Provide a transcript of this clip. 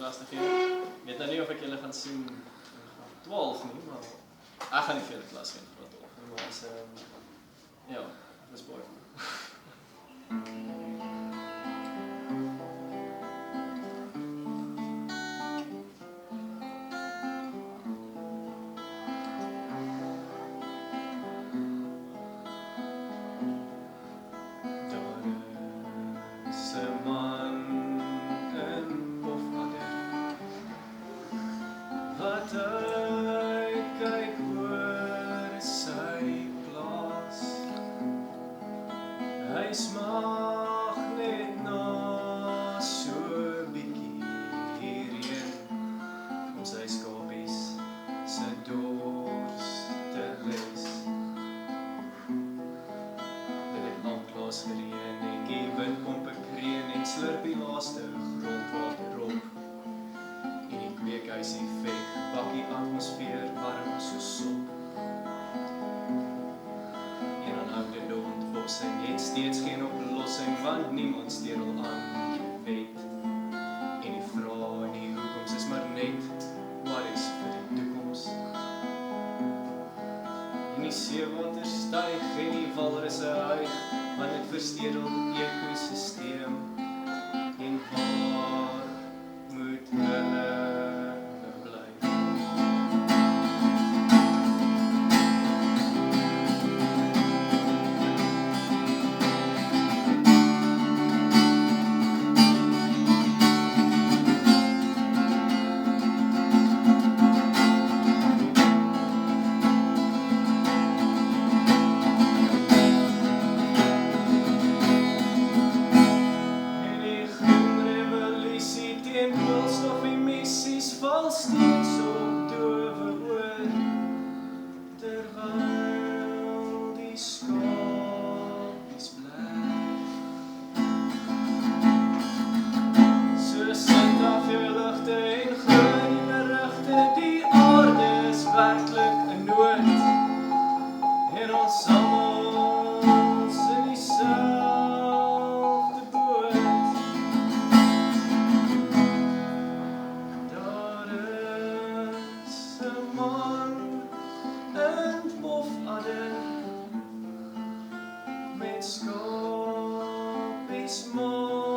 klas te gee. Ek weet nou nie of ek julle gaan sien in graad 12 nie, maar ek gaan nie vir julle klas gee in graad 12 nie, maar is, ja, dis baie goed. Hy smag net na so bietjie hierheen om sy skapies se dors te les. Dit het aanklaas gereën en die wind kom bekreën en slurp die laaste grondwater op. En die kweekhuis-effek bak die atmosfeer warm soos sop. En het steeds geen oplossing, want niemand steur al aan die wet. En die vraag en die hoekoms is maar net, wat is vir die toekoms? En die seewater styg en die walrusse huig, want het verstedel ekosysteem. En waar moet hulle bly? Val steeds op dowe oor, terwyl die skapies bly. So sit af jou ligte en groei berigte, die aarde is werklik 'n nood, en ons almal is in dieselfde boot. Met skapies maak